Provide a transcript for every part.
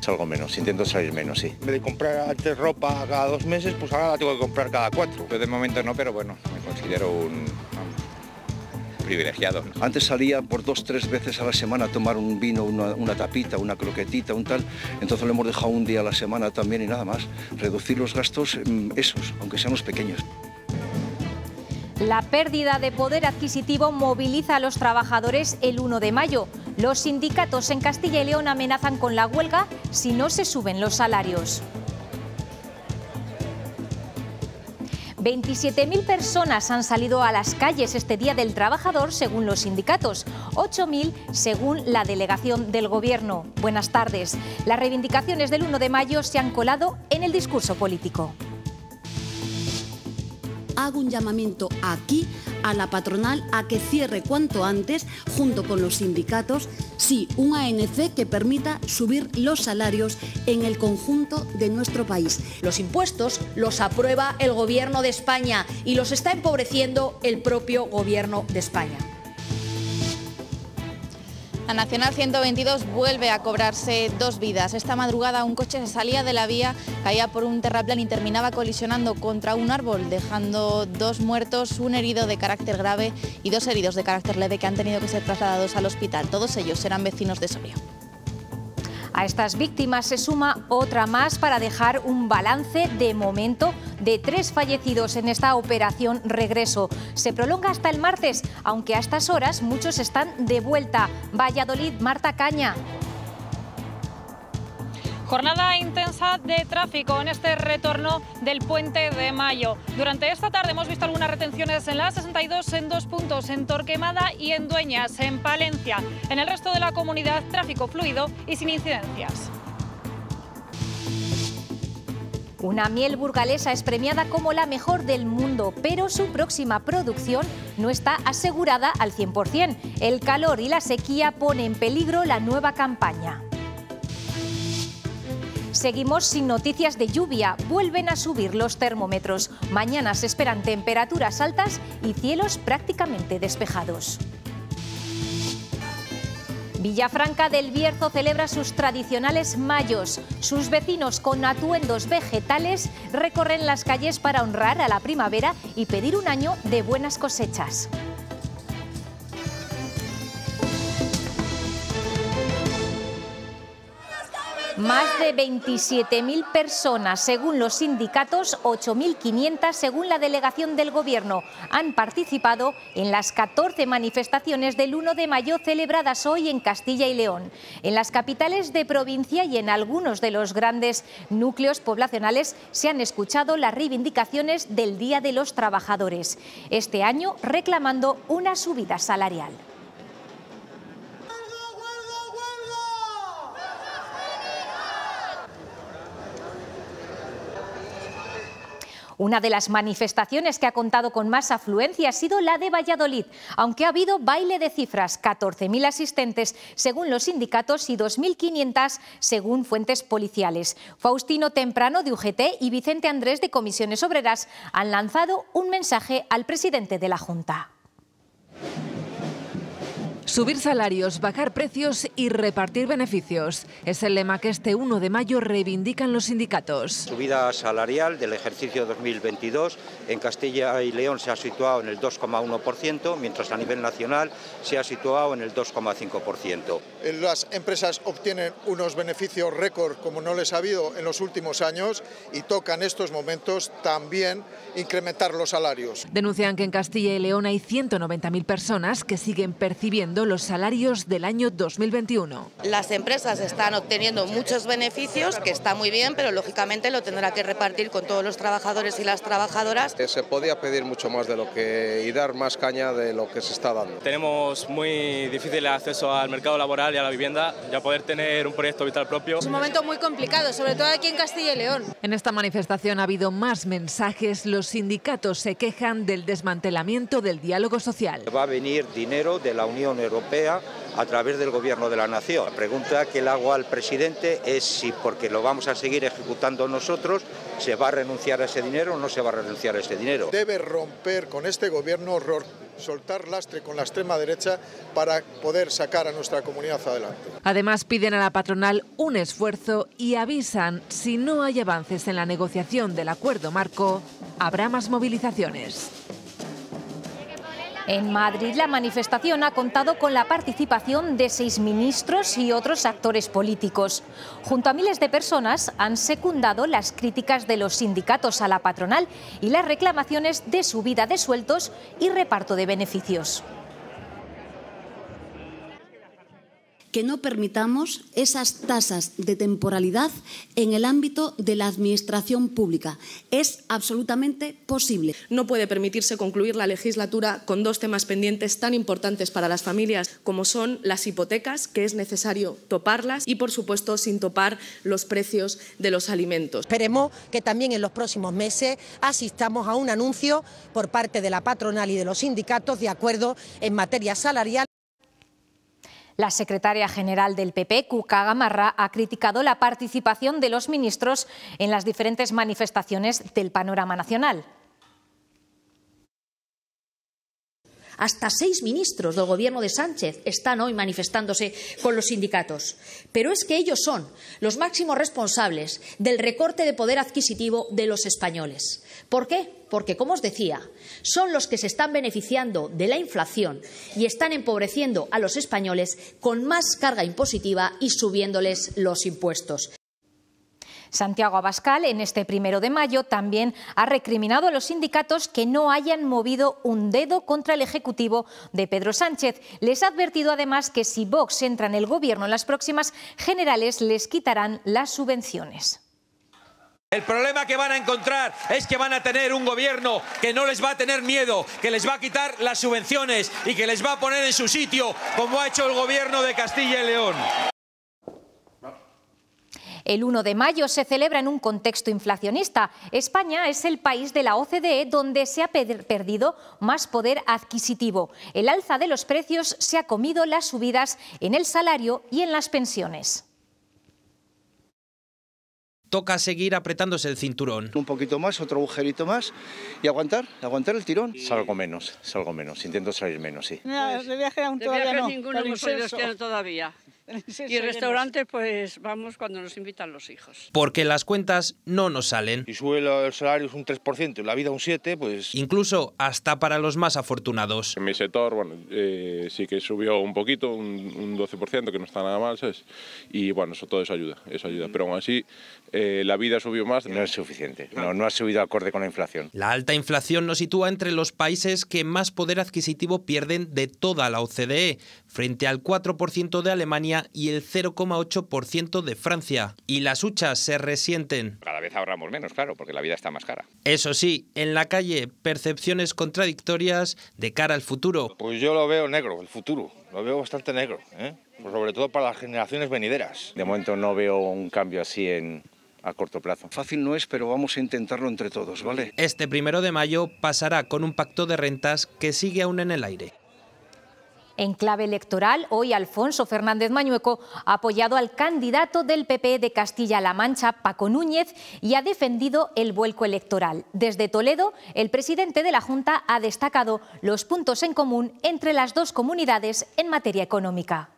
salgo menos, intento salir menos, sí. En vez de comprar antes ropa cada 2 meses, pues ahora la tengo que comprar cada 4. Yo de momento no, pero bueno, me considero un privilegiado. Antes salía por 2 o 3 veces a la semana a tomar un vino, una tapita, una croquetita, un tal. Entonces lo hemos dejado un día a la semana también y nada más. Reducir los gastos esos, aunque sean los pequeños. La pérdida de poder adquisitivo moviliza a los trabajadores el 1 de mayo. Los sindicatos en Castilla y León amenazan con la huelga si no se suben los salarios. 27.000 personas han salido a las calles este Día del Trabajador, según los sindicatos. 8.000 según la delegación del Gobierno. Buenas tardes. Las reivindicaciones del 1 de mayo se han colado en el discurso político. Hago un llamamiento aquí a la patronal a que cierre cuanto antes, junto con los sindicatos, un ANC que permita subir los salarios en el conjunto de nuestro país. Los impuestos los aprueba el Gobierno de España y los está empobreciendo el propio Gobierno de España. La Nacional 122 vuelve a cobrarse 2 vidas. Esta madrugada un coche se salía de la vía, caía por un terraplén y terminaba colisionando contra un árbol, dejando 2 muertos, un herido de carácter grave y 2 heridos de carácter leve que han tenido que ser trasladados al hospital. Todos ellos eran vecinos de Soria. A estas víctimas se suma otra más para dejar un balance de momento de 3 fallecidos en esta operación Regreso. Se prolonga hasta el martes, aunque a estas horas muchos están de vuelta. Valladolid, Marta Caña. Jornada intensa de tráfico en este retorno del Puente de Mayo. Durante esta tarde hemos visto algunas retenciones en la A62 en 2 puntos, en Torquemada y en Dueñas, en Palencia. En el resto de la comunidad, tráfico fluido y sin incidencias. Una miel burgalesa es premiada como la mejor del mundo, pero su próxima producción no está asegurada al 100%. El calor y la sequía ponen en peligro la nueva campaña. Seguimos sin noticias de lluvia, vuelven a subir los termómetros. Mañana se esperan temperaturas altas y cielos prácticamente despejados. Villafranca del Bierzo celebra sus tradicionales mayos. Sus vecinos con atuendos vegetales recorren las calles para honrar a la primavera y pedir un año de buenas cosechas. Más de 27.000 personas, según los sindicatos, 8.500 según la delegación del Gobierno, han participado en las 14 manifestaciones del 1 de mayo celebradas hoy en Castilla y León. En las capitales de provincia y en algunos de los grandes núcleos poblacionales se han escuchado las reivindicaciones del Día de los Trabajadores, este año reclamando una subida salarial. Una de las manifestaciones que ha contado con más afluencia ha sido la de Valladolid, aunque ha habido baile de cifras, 14.000 asistentes según los sindicatos y 2.500 según fuentes policiales. Faustino Temprano de UGT y Vicente Andrés de Comisiones Obreras han lanzado un mensaje al presidente de la Junta. Subir salarios, bajar precios y repartir beneficios. Es el lema que este 1 de mayo reivindican los sindicatos. Subida salarial del ejercicio 2022 en Castilla y León se ha situado en el 2,1%, mientras a nivel nacional se ha situado en el 2,5%. Las empresas obtienen unos beneficios récord como no les ha habido en los últimos años y toca en estos momentos también incrementar los salarios. Denuncian que en Castilla y León hay 190.000 personas que siguen percibiendo los salarios del año 2021. Las empresas están obteniendo muchos beneficios, que está muy bien, pero lógicamente lo tendrá que repartir con todos los trabajadores y las trabajadoras. Se podía pedir mucho más de lo que y dar más caña de lo que se está dando. Tenemos muy difícil acceso al mercado laboral y a la vivienda y a poder tener un proyecto vital propio. Es un momento muy complicado, sobre todo aquí en Castilla y León. En esta manifestación ha habido más mensajes. Los sindicatos se quejan del desmantelamiento del diálogo social. Va a venir dinero de la Unión Europea a través del Gobierno de la Nación. La pregunta que le hago al presidente es si, porque lo vamos a seguir ejecutando nosotros, se va a renunciar a ese dinero o no se va a renunciar a ese dinero. Debe romper con este gobierno, soltar lastre con la extrema derecha para poder sacar a nuestra comunidad adelante. Además, piden a la patronal un esfuerzo y avisan, si no hay avances en la negociación del acuerdo marco, habrá más movilizaciones. En Madrid, la manifestación ha contado con la participación de 6 ministros y otros actores políticos. Junto a miles de personas han secundado las críticas de los sindicatos a la patronal y las reclamaciones de subida de sueldos y reparto de beneficios. Que no permitamos esas tasas de temporalidad en el ámbito de la administración pública. Es absolutamente posible. No puede permitirse concluir la legislatura con 2 temas pendientes tan importantes para las familias como son las hipotecas, que es necesario toparlas, y por supuesto sin topar los precios de los alimentos. Esperemos que también en los próximos meses asistamos a un anuncio por parte de la patronal y de los sindicatos de acuerdo en materia salarial. La secretaria general del PP, Cuca Gamarra, ha criticado la participación de los ministros en las diferentes manifestaciones del panorama nacional. Hasta 6 ministros del Gobierno de Sánchez están hoy manifestándose con los sindicatos. Pero es que ellos son los máximos responsables del recorte de poder adquisitivo de los españoles. ¿Por qué? Porque, como os decía, son los que se están beneficiando de la inflación y están empobreciendo a los españoles con más carga impositiva y subiéndoles los impuestos. Santiago Abascal, en este 1 de mayo, también ha recriminado a los sindicatos que no hayan movido un dedo contra el Ejecutivo de Pedro Sánchez. Les ha advertido además que si Vox entra en el Gobierno en las próximas generales, les quitarán las subvenciones. El problema que van a encontrar es que van a tener un gobierno que no les va a tener miedo, que les va a quitar las subvenciones y que les va a poner en su sitio, como ha hecho el Gobierno de Castilla y León. El 1 de mayo se celebra en un contexto inflacionista. España es el país de la OCDE donde se ha perdido más poder adquisitivo. El alza de los precios se ha comido las subidas en el salario y en las pensiones. Toca seguir apretándose el cinturón. Un poquito más, otro agujerito más y aguantar el tirón. Salgo menos, intento salir menos, sí. No, de viaje aún todavía no. Ninguno hemos podido estar todavía. Y restaurantes, pues vamos cuando nos invitan los hijos. Porque las cuentas no nos salen. Si sube el salario es un 3% y la vida un 7%, pues... Incluso hasta para los más afortunados. En mi sector, bueno, sí que subió un poquito, un 12%, que no está nada mal, ¿sabes? Y bueno, todo eso ayuda. Pero aún así, la vida subió más. No es suficiente, no ha subido acorde con la inflación. La alta inflación nos sitúa entre los países que más poder adquisitivo pierden de toda la OCDE, frente al 4% de Alemania y el 0,8% de Francia. Y las huchas se resienten. Cada vez ahorramos menos, claro, porque la vida está más cara. Eso sí, en la calle, percepciones contradictorias de cara al futuro. Pues yo lo veo negro, el futuro. Lo veo bastante negro, ¿eh? Pues sobre todo para las generaciones venideras. De momento no veo un cambio así a corto plazo. Fácil no es, pero vamos a intentarlo entre todos, ¿vale? Este 1 de mayo pasará con un pacto de rentas que sigue aún en el aire. En clave electoral, hoy Alfonso Fernández Mañueco ha apoyado al candidato del PP de Castilla-La Mancha, Paco Núñez, y ha defendido el vuelco electoral. Desde Toledo, el presidente de la Junta ha destacado los puntos en común entre las dos comunidades en materia económica.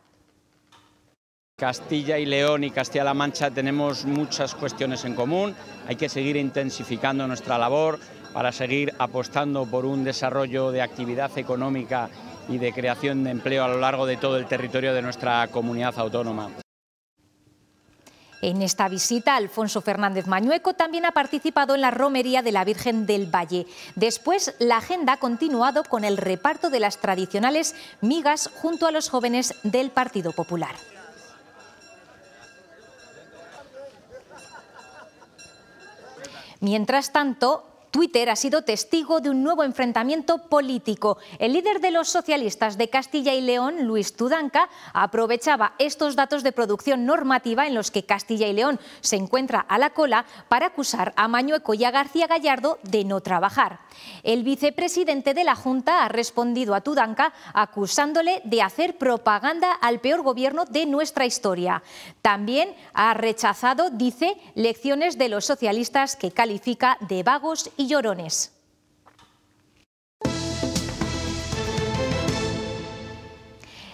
Castilla y León y Castilla-La Mancha tenemos muchas cuestiones en común. Hay que seguir intensificando nuestra labor para seguir apostando por un desarrollo de actividad económica y de creación de empleo a lo largo de todo el territorio de nuestra comunidad autónoma. En esta visita, Alfonso Fernández Mañueco también ha participado en la romería de la Virgen del Valle. Después, la agenda ha continuado con el reparto de las tradicionales migas junto a los jóvenes del Partido Popular. Mientras tanto, Twitter ha sido testigo de un nuevo enfrentamiento político. El líder de los socialistas de Castilla y León, Luis Tudanca, aprovechaba estos datos de producción normativa en los que Castilla y León se encuentra a la cola para acusar a Mañueco y a García Gallardo de no trabajar. El vicepresidente de la Junta ha respondido a Tudanca acusándole de hacer propaganda al peor gobierno de nuestra historia. También ha rechazado, dice, lecciones de los socialistas que califica de vagos y llorones.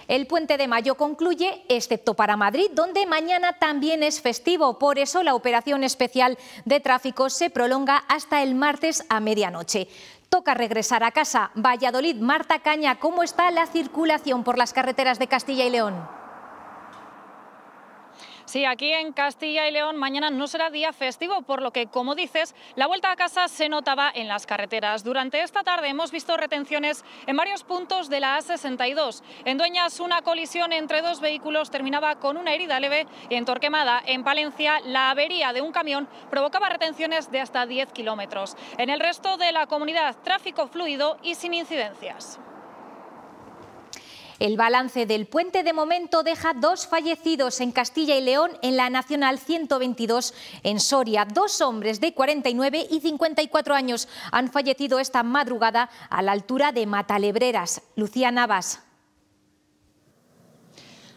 El Puente de Mayo concluye, excepto para Madrid, donde mañana también es festivo. Por eso la operación especial de tráfico se prolonga hasta el martes a medianoche. Toca regresar a casa. Valladolid, Marta Caña, ¿cómo está la circulación por las carreteras de Castilla y León? Sí, aquí en Castilla y León mañana no será día festivo, por lo que, como dices, la vuelta a casa se notaba en las carreteras. Durante esta tarde hemos visto retenciones en varios puntos de la A62. En Dueñas, una colisión entre dos vehículos terminaba con una herida leve y en Torquemada, en Palencia, la avería de un camión provocaba retenciones de hasta 10 kilómetros. En el resto de la comunidad, tráfico fluido y sin incidencias. El balance del puente de momento deja 2 fallecidos en Castilla y León en la Nacional 122 en Soria. 2 hombres de 49 y 54 años han fallecido esta madrugada a la altura de Matalebreras. Lucía Navas.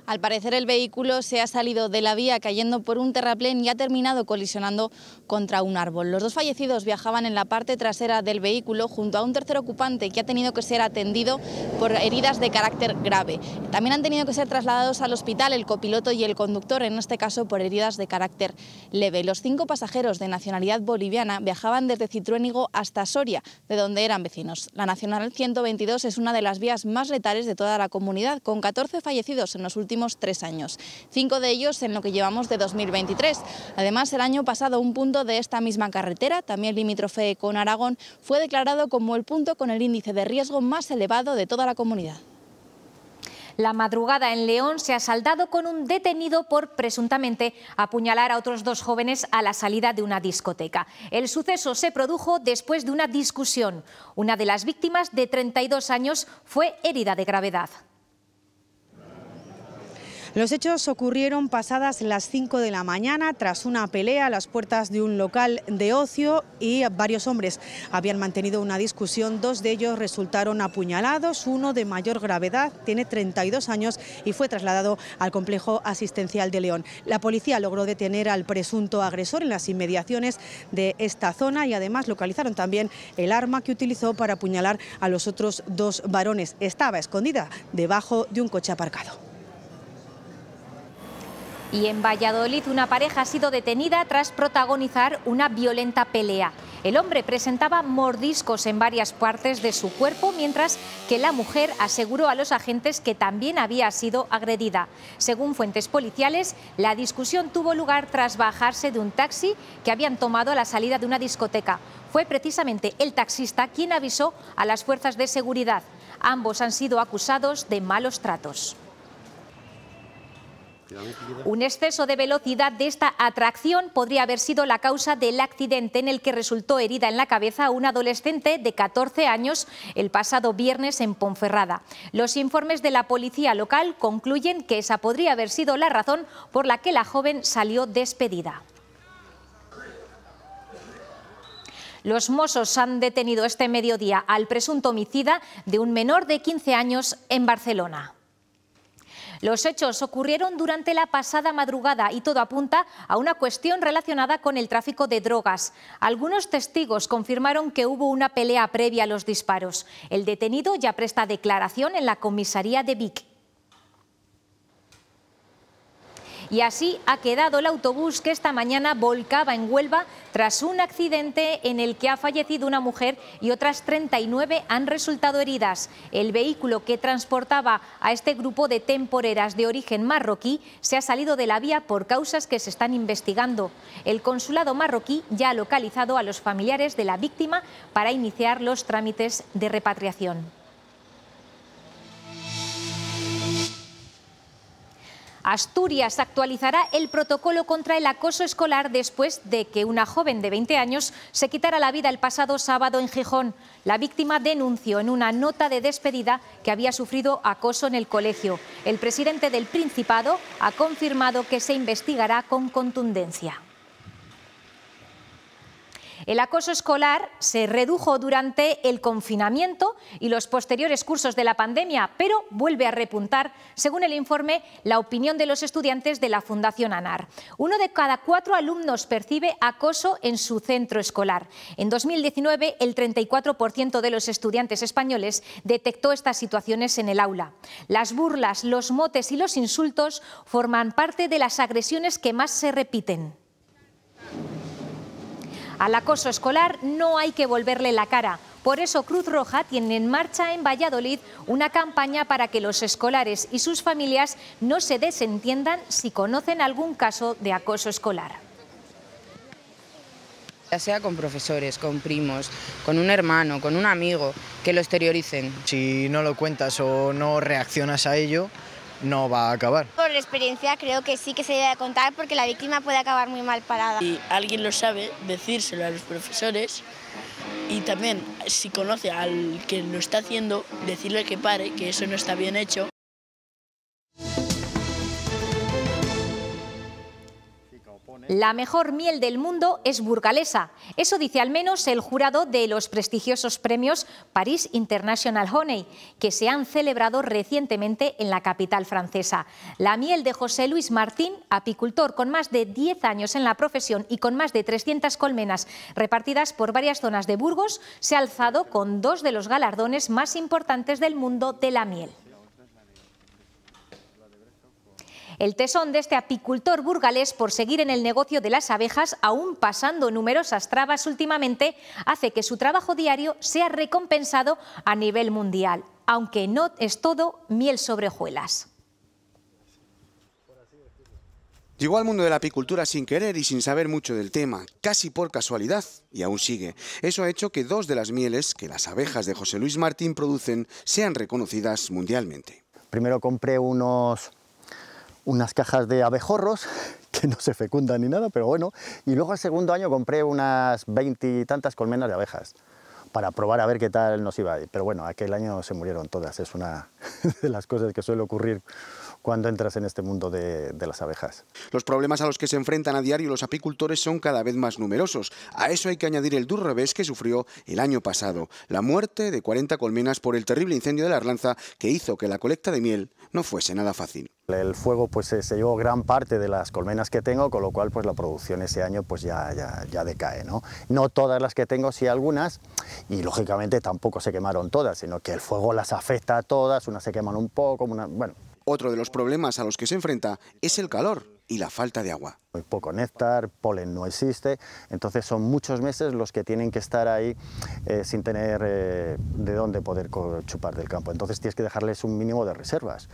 Al parecer el vehículo se ha salido de la vía cayendo por un terraplén y ha terminado colisionando contra un árbol. Los 2 fallecidos viajaban en la parte trasera del vehículo junto a un tercer ocupante que ha tenido que ser atendido por heridas de carácter grave. También han tenido que ser trasladados al hospital el copiloto y el conductor, en este caso por heridas de carácter leve. Los 5 pasajeros de nacionalidad boliviana viajaban desde Cintruénigo hasta Soria, de donde eran vecinos. La Nacional 122 es una de las vías más letales de toda la comunidad, con 14 fallecidos en los últimos 3 años, 5 de ellos en lo que llevamos de 2023. Además, el año pasado un punto de esta misma carretera, también limítrofe con Aragón, fue declarado como el punto con el índice de riesgo más elevado de toda la comunidad. La madrugada en León se ha saldado con un detenido por presuntamente apuñalar a otros 2 jóvenes a la salida de una discoteca. El suceso se produjo después de una discusión. Una de las víctimas, de 32 años, fue herida de gravedad. Los hechos ocurrieron pasadas las 5 de la mañana tras una pelea a las puertas de un local de ocio y varios hombres habían mantenido una discusión. 2 de ellos resultaron apuñalados, uno de mayor gravedad, tiene 32 años y fue trasladado al complejo asistencial de León. La policía logró detener al presunto agresor en las inmediaciones de esta zona y además localizaron también el arma que utilizó para apuñalar a los otros 2 varones. Estaba escondida debajo de un coche aparcado. Y en Valladolid una pareja ha sido detenida tras protagonizar una violenta pelea. El hombre presentaba mordiscos en varias partes de su cuerpo, mientras que la mujer aseguró a los agentes que también había sido agredida. Según fuentes policiales, la discusión tuvo lugar tras bajarse de un taxi que habían tomado a la salida de una discoteca. Fue precisamente el taxista quien avisó a las fuerzas de seguridad. Ambos han sido acusados de malos tratos. Un exceso de velocidad de esta atracción podría haber sido la causa del accidente en el que resultó herida en la cabeza una adolescente de 14 años el pasado viernes en Ponferrada. Los informes de la policía local concluyen que esa podría haber sido la razón por la que la joven salió despedida. Los Mossos han detenido este mediodía al presunto homicida de un menor de 15 años en Barcelona. Los hechos ocurrieron durante la pasada madrugada y todo apunta a una cuestión relacionada con el tráfico de drogas. Algunos testigos confirmaron que hubo una pelea previa a los disparos. El detenido ya presta declaración en la comisaría de Vic. Y así ha quedado el autobús que esta mañana volcaba en Huelva tras un accidente en el que ha fallecido una mujer y otras 39 han resultado heridas. El vehículo que transportaba a este grupo de temporeras de origen marroquí se ha salido de la vía por causas que se están investigando. El consulado marroquí ya ha localizado a los familiares de la víctima para iniciar los trámites de repatriación. Asturias actualizará el protocolo contra el acoso escolar después de que una joven de 20 años se quitara la vida el pasado sábado en Gijón. La víctima denunció en una nota de despedida que había sufrido acoso en el colegio. El presidente del Principado ha confirmado que se investigará con contundencia. El acoso escolar se redujo durante el confinamiento y los posteriores cursos de la pandemia, pero vuelve a repuntar, según el informe La opinión de los estudiantes de la Fundación ANAR. 1 de cada 4 alumnos percibe acoso en su centro escolar. En 2019, el 34% de los estudiantes españoles detectó estas situaciones en el aula. Las burlas, los motes y los insultos forman parte de las agresiones que más se repiten. Al acoso escolar no hay que volverle la cara. Por eso Cruz Roja tiene en marcha en Valladolid una campaña para que los escolares y sus familias no se desentiendan si conocen algún caso de acoso escolar. Ya sea con profesores, con primos, con un hermano, con un amigo, que lo exterioricen. Si no lo cuentas o no reaccionas a ello, no va a acabar. Por experiencia creo que sí que se debe contar porque la víctima puede acabar muy mal parada. Si alguien lo sabe, decírselo a los profesores y también si conoce al que lo está haciendo, decirle que pare, que eso no está bien hecho. La mejor miel del mundo es burgalesa. Eso dice al menos el jurado de los prestigiosos premios Paris International Honey, que se han celebrado recientemente en la capital francesa. La miel de José Luis Martín, apicultor con más de 10 años en la profesión y con más de 300 colmenas repartidas por varias zonas de Burgos, se ha alzado con 2 de los galardones más importantes del mundo de la miel. El tesón de este apicultor burgalés por seguir en el negocio de las abejas, aún pasando numerosas trabas últimamente, hace que su trabajo diario sea recompensado a nivel mundial, aunque no es todo miel sobre hojuelas. Llegó al mundo de la apicultura sin querer y sin saber mucho del tema, casi por casualidad, y aún sigue. Eso ha hecho que 2 de las mieles que las abejas de José Luis Martín producen sean reconocidas mundialmente. Primero compré unas cajas de abejorros, que no se fecundan ni nada, pero bueno, y luego al segundo año compré unas 20 y tantas colmenas de abejas, para probar a ver qué tal nos iba a ir. Pero bueno, aquel año se murieron todas, es una de las cosas que suele ocurrir cuando entras en este mundo de las abejas. Los problemas a los que se enfrentan a diario los apicultores son cada vez más numerosos. A eso hay que añadir el duro revés que sufrió el año pasado, la muerte de 40 colmenas por el terrible incendio de la Arlanza que hizo que la colecta de miel no fuese nada fácil. El fuego pues se llevó gran parte de las colmenas que tengo, con lo cual pues la producción ese año pues ya decae, ¿no? No todas las que tengo, sí algunas, y lógicamente tampoco se quemaron todas, sino que el fuego las afecta a todas, unas se queman un poco, bueno. Otro de los problemas a los que se enfrenta es el calor y la falta de agua. Muy poco néctar, polen no existe, entonces son muchos meses los que tienen que estar ahí sin tener de dónde poder chupar del campo, entonces tienes que dejarles un mínimo de reservas.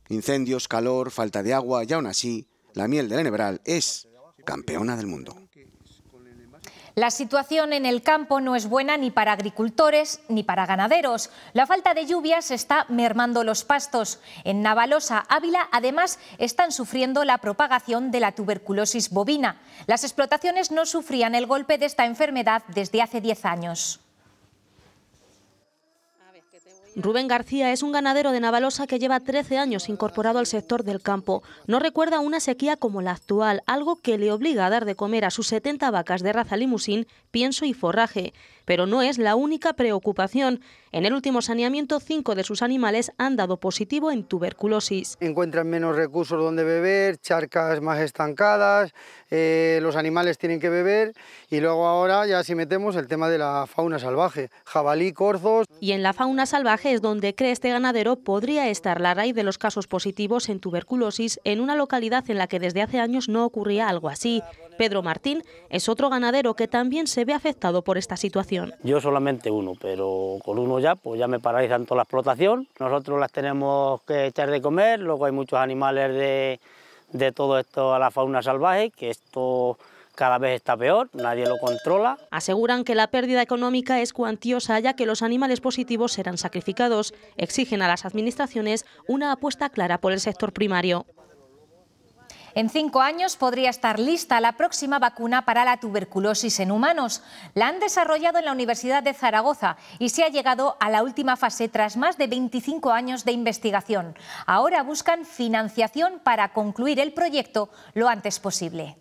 Incendios, calor, falta de agua y aún así, la miel del Enebral es campeona del mundo. La situación en el campo no es buena ni para agricultores ni para ganaderos. La falta de lluvias está mermando los pastos. En Navalosa, Ávila, además, están sufriendo la propagación de la tuberculosis bovina. Las explotaciones no sufrían el golpe de esta enfermedad desde hace 10 años. Rubén García es un ganadero de Navalosa que lleva 13 años incorporado al sector del campo. No recuerda una sequía como la actual, algo que le obliga a dar de comer a sus 70 vacas de raza limusín, pienso y forraje. Pero no es la única preocupación. En el último saneamiento, 5 de sus animales han dado positivo en tuberculosis. Encuentran menos recursos donde beber, charcas más estancadas, los animales tienen que beber y luego ahora ya si metemos el tema de la fauna salvaje, jabalí, corzos. Y en la fauna salvaje es donde cree este ganadero podría estar la raíz de los casos positivos en tuberculosis en una localidad en la que desde hace años no ocurría algo así. Pedro Martín es otro ganadero que también se ve afectado por esta situación. Yo solamente uno, pero con uno ya me paralizan toda la explotación. Nosotros las tenemos que echar de comer, luego hay muchos animales de todo esto a la fauna salvaje, que esto cada vez está peor, nadie lo controla. Aseguran que la pérdida económica es cuantiosa ya que los animales positivos serán sacrificados. Exigen a las administraciones una apuesta clara por el sector primario. En 5 años podría estar lista la próxima vacuna para la tuberculosis en humanos. La han desarrollado en la Universidad de Zaragoza y se ha llegado a la última fase tras más de 25 años de investigación. Ahora buscan financiación para concluir el proyecto lo antes posible.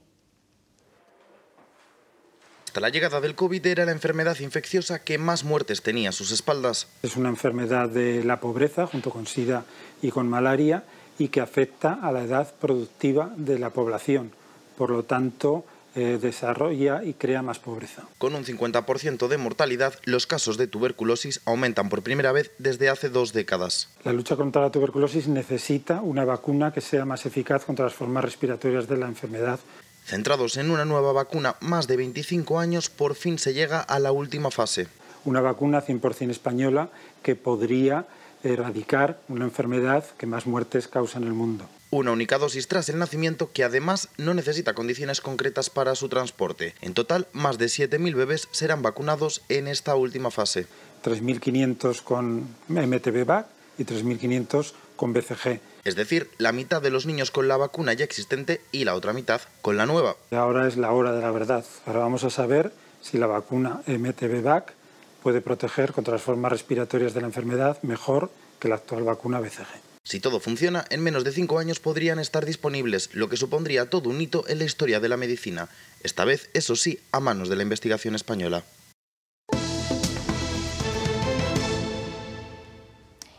Hasta la llegada del COVID era la enfermedad infecciosa que más muertes tenía a sus espaldas. Es una enfermedad de la pobreza, junto con SIDA y con malaria, y que afecta a la edad productiva de la población. Por lo tanto, desarrolla y crea más pobreza. Con un 50% de mortalidad, los casos de tuberculosis aumentan por primera vez desde hace 2 décadas. La lucha contra la tuberculosis necesita una vacuna que sea más eficaz contra las formas respiratorias de la enfermedad. Centrados en una nueva vacuna, más de 25 años, por fin se llega a la última fase. Una vacuna 100% española que podría erradicar una enfermedad que más muertes causa en el mundo. Una única dosis tras el nacimiento que además no necesita condiciones concretas para su transporte. En total, más de 7.000 bebés serán vacunados en esta última fase. 3.500 con MTV-VAC y 3.500 con BCG. Es decir, la mitad de los niños con la vacuna ya existente y la otra mitad con la nueva. Ahora es la hora de la verdad. Ahora vamos a saber si la vacuna MTV-VAC puede proteger contra las formas respiratorias de la enfermedad mejor que la actual vacuna BCG. Si todo funciona, en menos de 5 años podrían estar disponibles, lo que supondría todo un hito en la historia de la medicina. Esta vez, eso sí, a manos de la investigación española.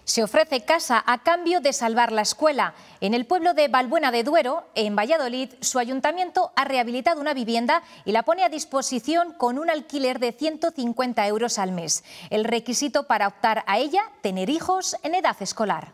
Se ofrece casa a cambio de salvar la escuela. En el pueblo de Valbuena de Duero, en Valladolid, su ayuntamiento ha rehabilitado una vivienda y la pone a disposición con un alquiler de 150 euros al mes. El requisito para optar a ella, tener hijos en edad escolar.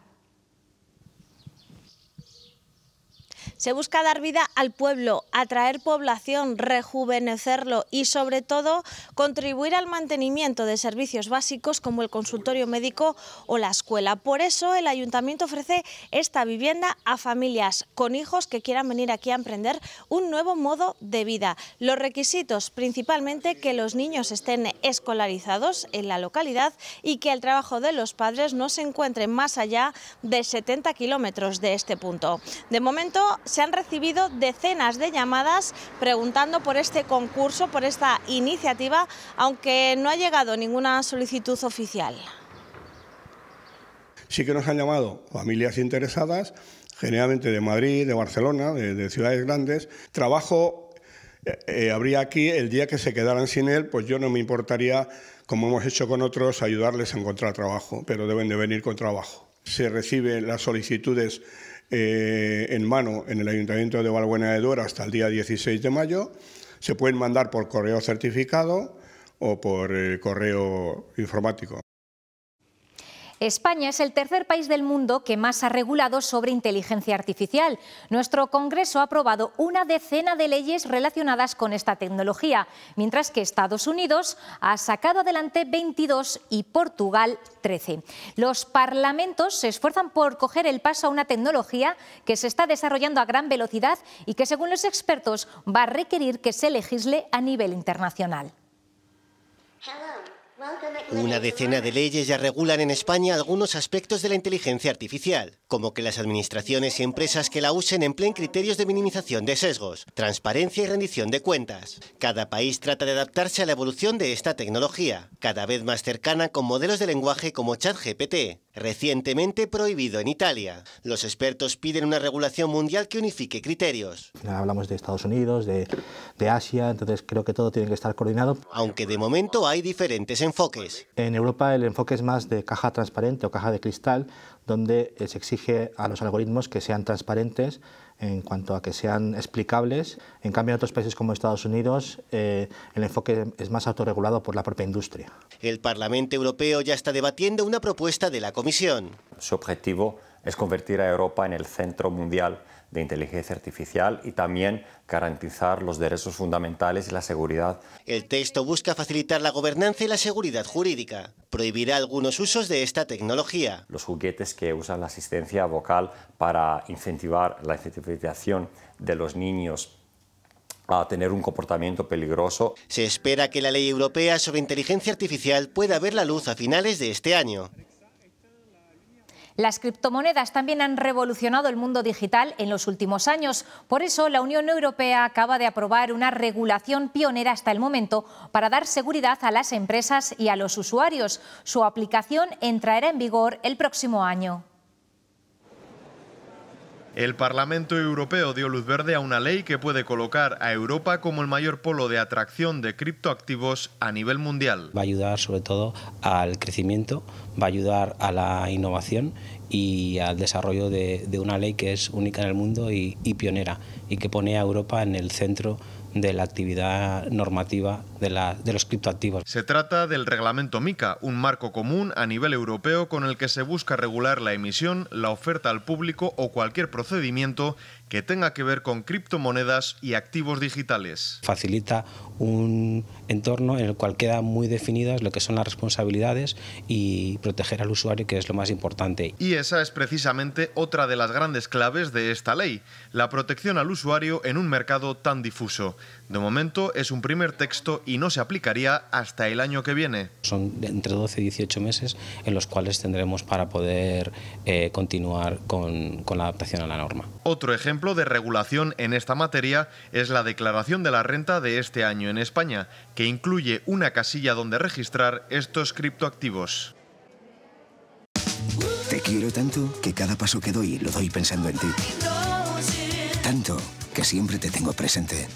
Se busca dar vida al pueblo, atraer población, rejuvenecerlo y, sobre todo, contribuir al mantenimiento de servicios básicos como el consultorio médico o la escuela. Por eso, el ayuntamiento ofrece esta vivienda a familias con hijos que quieran venir aquí a emprender un nuevo modo de vida. Los requisitos, principalmente, que los niños estén escolarizados en la localidad y que el trabajo de los padres no se encuentre más allá de 70 kilómetros de este punto. De momento, se han recibido decenas de llamadas preguntando por este concurso, por esta iniciativa, aunque no ha llegado ninguna solicitud oficial. Sí que nos han llamado familias interesadas, generalmente de Madrid, de Barcelona, de ciudades grandes. Trabajo habría aquí, el día que se quedaran sin él, pues yo no me importaría, como hemos hecho con otros, ayudarles a encontrar trabajo, pero deben de venir con trabajo. Se reciben las solicitudes en mano en el Ayuntamiento de Valbuena de Duero hasta el día 16 de mayo. Se pueden mandar por correo certificado o por correo informático. España es el tercer país del mundo que más ha regulado sobre inteligencia artificial. Nuestro Congreso ha aprobado una decena de leyes relacionadas con esta tecnología, mientras que Estados Unidos ha sacado adelante 22 y Portugal 13. Los parlamentos se esfuerzan por coger el paso a una tecnología que se está desarrollando a gran velocidad y que, según los expertos, va a requerir que se legisle a nivel internacional. Una decena de leyes ya regulan en España algunos aspectos de la inteligencia artificial, como que las administraciones y empresas que la usen empleen criterios de minimización de sesgos, transparencia y rendición de cuentas. Cada país trata de adaptarse a la evolución de esta tecnología, cada vez más cercana con modelos de lenguaje como ChatGPT, recientemente prohibido en Italia. Los expertos piden una regulación mundial que unifique criterios. Hablamos de Estados Unidos, de Asia, entonces creo que todo tiene que estar coordinado. Aunque de momento hay diferentes enfoques. En Europa el enfoque es más de caja transparente o caja de cristal, donde se exige a los algoritmos que sean transparentes en cuanto a que sean explicables. En cambio, en otros países como Estados Unidos, el enfoque es más autorregulado por la propia industria. El Parlamento Europeo ya está debatiendo una propuesta de la Comisión. Su objetivo es convertir a Europa en el centro mundial de inteligencia artificial y también garantizar los derechos fundamentales y la seguridad. El texto busca facilitar la gobernanza y la seguridad jurídica. Prohibirá algunos usos de esta tecnología. Los juguetes que usan la asistencia vocal para incentivar la incentivación de los niños a tener un comportamiento peligroso. Se espera que la ley europea sobre inteligencia artificial pueda ver la luz a finales de este año. Las criptomonedas también han revolucionado el mundo digital en los últimos años. Por eso, la Unión Europea acaba de aprobar una regulación pionera hasta el momento para dar seguridad a las empresas y a los usuarios. Su aplicación entrará en vigor el próximo año. El Parlamento Europeo dio luz verde a una ley que puede colocar a Europa como el mayor polo de atracción de criptoactivos a nivel mundial. Va a ayudar sobre todo al crecimiento, va a ayudar a la innovación y al desarrollo de una ley que es única en el mundo y pionera, y que pone a Europa en el centro de la actividad normativa de los criptoactivos. Se trata del reglamento MiCA, un marco común a nivel europeo con el que se busca regular la emisión, la oferta al público o cualquier procedimiento que tenga que ver con criptomonedas y activos digitales. Facilita un entorno en el cual quedan muy definidas lo que son las responsabilidades y proteger al usuario, que es lo más importante. Y esa es precisamente otra de las grandes claves de esta ley, la protección al usuario en un mercado tan difuso. De momento es un primer texto y no se aplicaría hasta el año que viene. Son entre 12 y 18 meses en los cuales tendremos para poder continuar con la adaptación a la norma. Otro ejemplo de regulación en esta materia es la declaración de la renta de este año en España, que incluye una casilla donde registrar estos criptoactivos. Te quiero tanto que cada paso que doy lo doy pensando en ti. Tanto que siempre te tengo presente.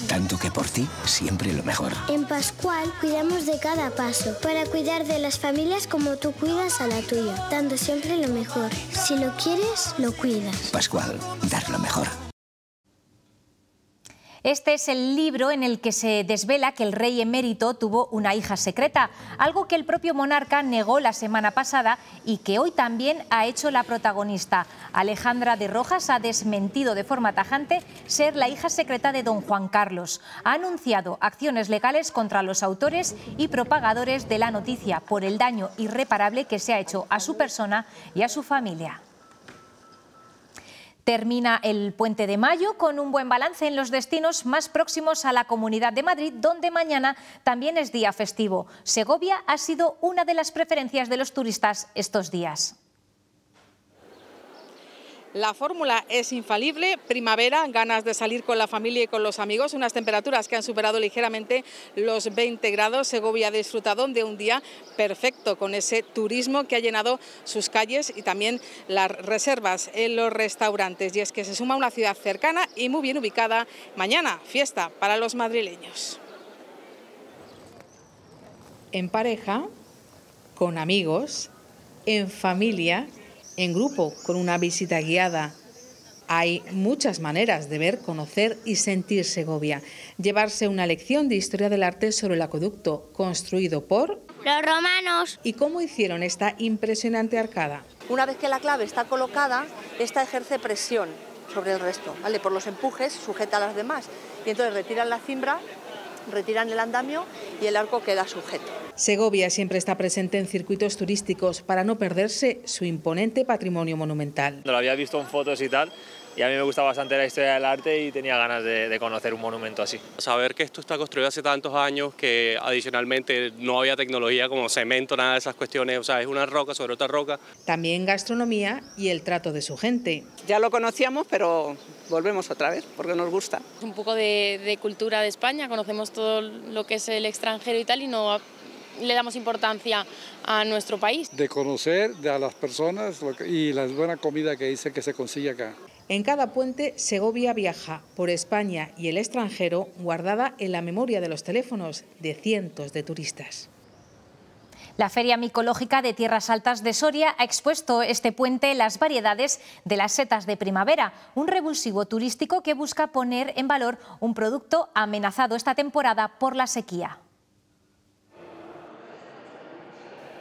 Tanto que por ti siempre lo mejor. En Pascual cuidamos de cada paso para cuidar de las familias como tú cuidas a la tuya, dando siempre lo mejor. Si lo quieres, lo cuidas. Pascual, dar lo mejor. Este es el libro en el que se desvela que el rey emérito tuvo una hija secreta, algo que el propio monarca negó la semana pasada y que hoy también ha hecho la protagonista. Alejandra de Rojas ha desmentido de forma tajante ser la hija secreta de don Juan Carlos. Ha anunciado acciones legales contra los autores y propagadores de la noticia por el daño irreparable que se ha hecho a su persona y a su familia. Termina el Puente de Mayo con un buen balance en los destinos más próximos a la Comunidad de Madrid, donde mañana también es día festivo. Segovia ha sido una de las preferencias de los turistas estos días. La fórmula es infalible, primavera, ganas de salir con la familia y con los amigos, unas temperaturas que han superado ligeramente los 20 grados. Segovia ha disfrutado de un día perfecto con ese turismo que ha llenado sus calles y también las reservas en los restaurantes. Y es que se suma una ciudad cercana y muy bien ubicada. Mañana, fiesta para los madrileños. En pareja, con amigos, en familia, en grupo, con una visita guiada. Hay muchas maneras de ver, conocer y sentir Segovia. Llevarse una lección de historia del arte sobre el acueducto construido por los romanos. ¿Y cómo hicieron esta impresionante arcada? Una vez que la clave está colocada, esta ejerce presión sobre el resto, ¿vale? Por los empujes sujeta a las demás y entonces retiran la cimbra, retiran el andamio y el arco queda sujeto. Segovia siempre está presente en circuitos turísticos para no perderse su imponente patrimonio monumental. Lo había visto en fotos y tal, y a mí me gusta bastante la historia del arte y tenía ganas de conocer un monumento así. Saber que esto está construido hace tantos años, que adicionalmente no había tecnología como cemento, nada de esas cuestiones, o sea, es una roca sobre otra roca. También gastronomía y el trato de su gente. Ya lo conocíamos, pero volvemos otra vez porque nos gusta. Un poco de cultura de España, conocemos todo lo que es el extranjero y tal y no le damos importancia a nuestro país. De conocer a las personas y la buena comida que dice que se consigue acá. En cada puente, Segovia viaja por España y el extranjero, guardada en la memoria de los teléfonos de cientos de turistas. La Feria Micológica de Tierras Altas de Soria ha expuesto este puente las variedades de las setas de primavera, un revulsivo turístico que busca poner en valor un producto amenazado esta temporada por la sequía.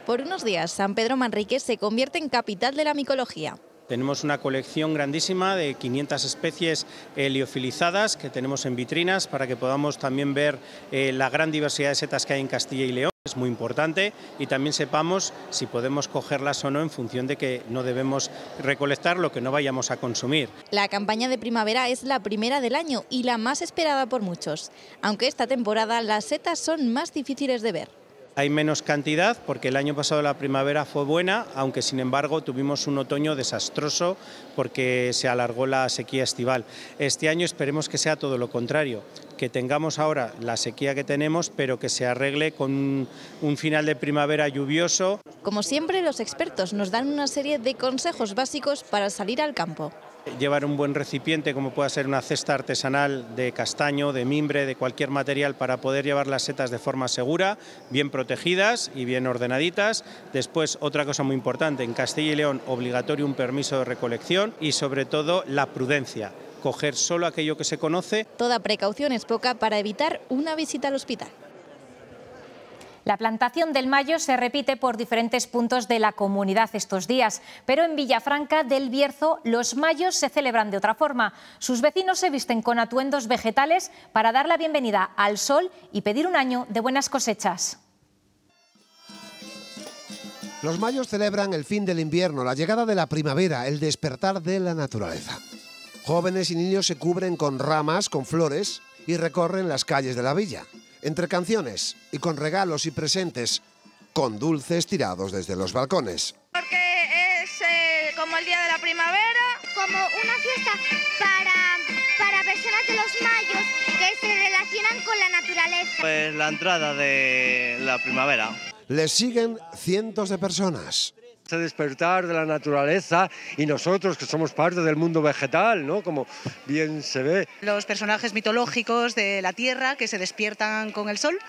Por unos días, San Pedro Manrique se convierte en capital de la micología. Tenemos una colección grandísima de 500 especies liofilizadas que tenemos en vitrinas para que podamos también ver la gran diversidad de setas que hay en Castilla y León. Es muy importante y también sepamos si podemos cogerlas o no en función de que no debemos recolectar lo que no vayamos a consumir. La campaña de primavera es la primera del año y la más esperada por muchos, aunque esta temporada las setas son más difíciles de ver. Hay menos cantidad porque el año pasado la primavera fue buena, aunque sin embargo tuvimos un otoño desastroso porque se alargó la sequía estival. Este año esperemos que sea todo lo contrario, que tengamos ahora la sequía que tenemos, pero que se arregle con un final de primavera lluvioso. Como siempre, los expertos nos dan una serie de consejos básicos para salir al campo. Llevar un buen recipiente, como pueda ser una cesta artesanal de castaño, de mimbre, de cualquier material, para poder llevar las setas de forma segura, bien protegidas y bien ordenaditas. Después, otra cosa muy importante, en Castilla y León obligatorio un permiso de recolección y sobre todo la prudencia, coger solo aquello que se conoce. Toda precaución es poca para evitar una visita al hospital. La plantación del mayo se repite por diferentes puntos de la comunidad estos días, pero en Villafranca del Bierzo los mayos se celebran de otra forma. Sus vecinos se visten con atuendos vegetales para dar la bienvenida al sol y pedir un año de buenas cosechas. Los mayos celebran el fin del invierno, la llegada de la primavera, el despertar de la naturaleza. Jóvenes y niños se cubren con ramas, con flores y recorren las calles de la villa. Entre canciones y con regalos y presentes, con dulces tirados desde los balcones. Porque es como el día de la primavera, como una fiesta para personas de los mayos que se relacionan con la naturaleza. Pues la entrada de la primavera. Les siguen cientos de personas. Despertar de la naturaleza y nosotros que somos parte del mundo vegetal, ¿no? Como bien se ve. Los personajes mitológicos de la tierra que se despiertan con el sol.